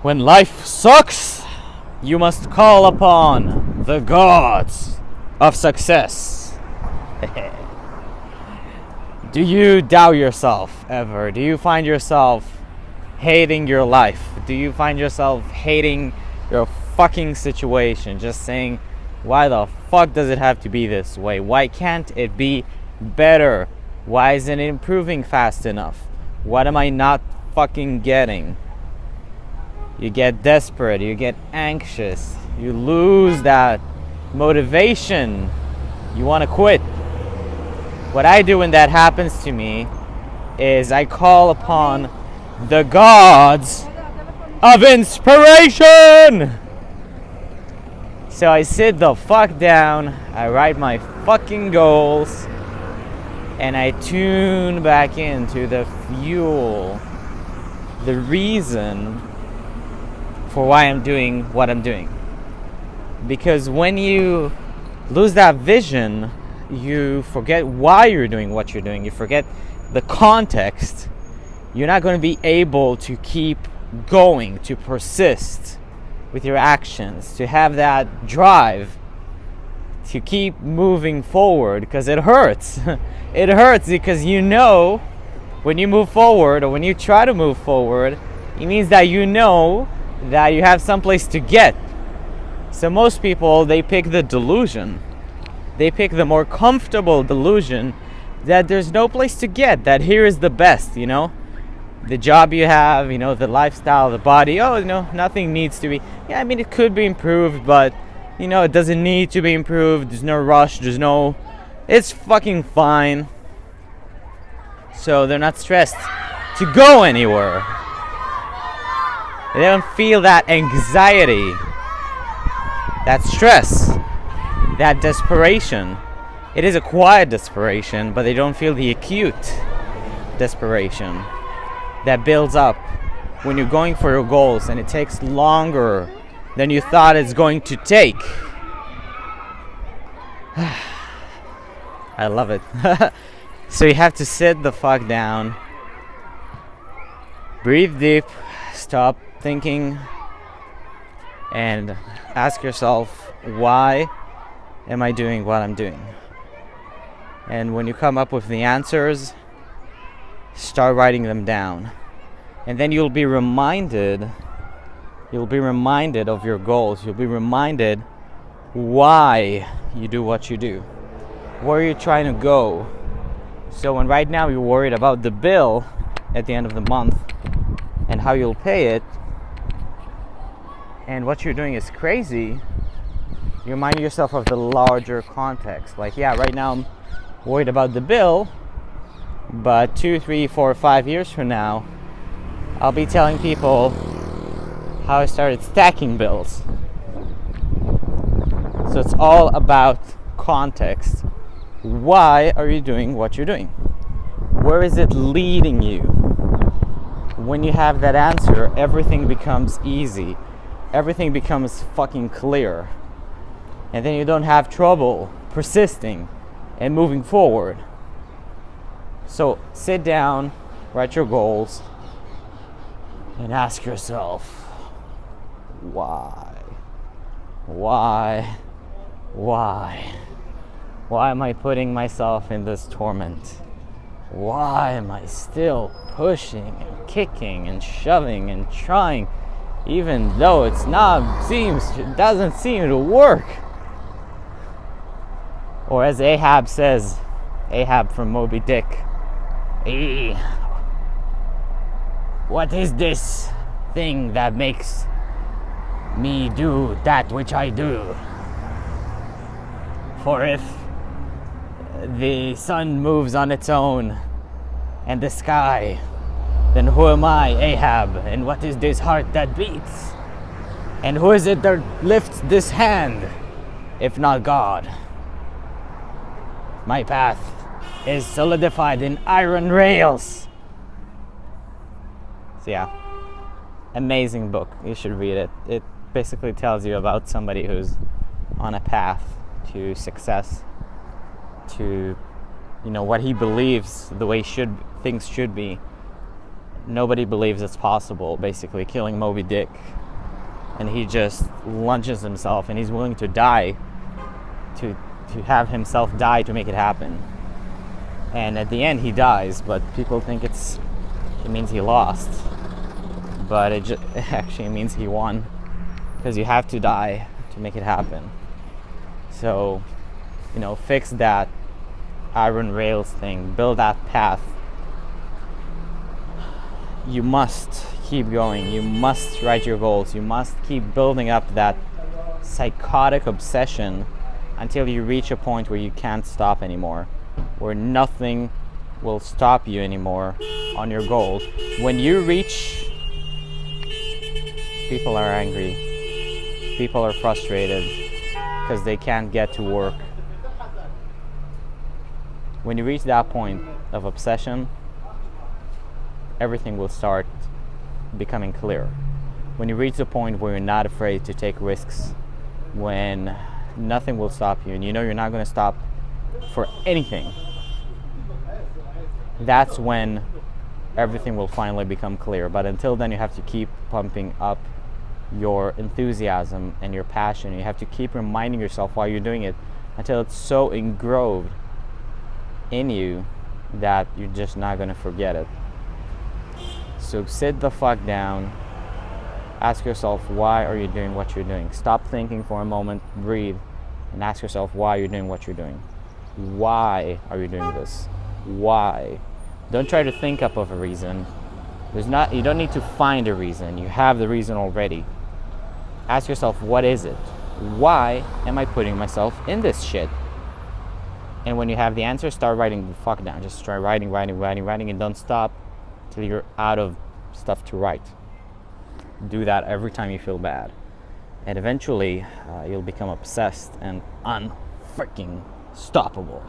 When life sucks, you must call upon the gods of success. Do you doubt yourself ever? Do you find yourself hating your life? Do you find yourself hating your fucking situation? Just saying, why the fuck does it have to be this way? Why can't it be better? Why isn't it improving fast enough? What am I not fucking getting? You get desperate, you get anxious, you lose that motivation, you want to quit. What I do when that happens to me is I call upon the gods of inspiration. So I sit the fuck down, I write my fucking goals, and I tune back into the fuel, the reason for why I'm doing what I'm doing. Because when you lose that vision, you forget why you're doing what you're doing. You forget the context. You're not going to be able to keep going, to persist with your actions, to have that drive, to keep moving forward, because it hurts. It hurts because you know when you move forward, or when you try to move forward, it means that you know that you have someplace to get. So most people, they pick the delusion. They pick the more comfortable delusion that there's no place to get, that here is the best, you know? The job you have, you know, the lifestyle, the body, oh, you know, nothing needs to be, yeah, I mean, it could be improved, but, you know, it doesn't need to be improved, there's no rush, it's fucking fine. So they're not stressed to go anywhere. They don't feel that anxiety, that stress, that desperation. It is a quiet desperation, but they don't feel the acute desperation that builds up when you're going for your goals and it takes longer than you thought it's going to take. I love it. So you have to sit the fuck down, breathe deep, stop thinking, and ask yourself, why am I doing what I'm doing? And when you come up with the answers, start writing them down. And then you'll be reminded of your goals. You'll be reminded why you do what you do, where you're trying to go. So when right now you're worried about the bill at the end of the month and how you'll pay it, and what you're doing is crazy, you remind yourself of the larger context. Like, yeah, right now I'm worried about the bill, but 2, 3, 4, 5 years from now, I'll be telling people how I started stacking bills. So it's all about context. Why are you doing what you're doing? Where is it leading you? When you have that answer, everything becomes easy. Everything becomes fucking clear. And then you don't have trouble persisting and moving forward. So sit down, write your goals, and ask yourself, why? Why am I putting myself in this torment? Why am I still pushing and kicking and shoving and trying, even though it doesn't seem to work? Or as Ahab says, Ahab from Moby Dick, hey, what is this thing that makes me do that which I do? For if the sun moves on its own and the sky, then who am I, Ahab? And what is this heart that beats? And who is it that lifts this hand, if not God? My path is solidified in iron rails. So yeah, amazing book. You should read it. It basically tells you about somebody who's on a path to success, to, you know, what he believes the way things should be. nobody believes it's possible, basically killing Moby Dick, and he just lunges himself, and he's willing to die, to have himself die to make it happen. And at the end he dies, but people think it means he lost, but it actually means he won, because you have to die to make it happen. So, fix that iron rails thing, build that path. You must keep going, you must write your goals, you must keep building up that psychotic obsession until you reach a point where you can't stop anymore, where nothing will stop you anymore on your goal. When you reach, people are angry, people are frustrated because they can't get to work. When you reach that point of obsession, everything will start becoming clear. When you reach the point where you're not afraid to take risks, when nothing will stop you, and you're not going to stop for anything, that's when everything will finally become clear. But until then, you have to keep pumping up your enthusiasm and your passion. You have to keep reminding yourself while you're doing it until it's so engraved in you that you're just not going to forget it. So sit the fuck down, ask yourself, why are you doing what you're doing? Stop thinking for a moment, breathe, and ask yourself why you're doing what you're doing. Why are you doing this? Why? Don't try to think up of a reason. You don't need to find a reason. You have the reason already. Ask yourself, what is it? Why am I putting myself in this shit? And when you have the answer, start writing the fuck down. Just try writing, and don't stop till you're out of stuff to write. Do that every time you feel bad, and eventually you'll become obsessed and unfreaking stoppable.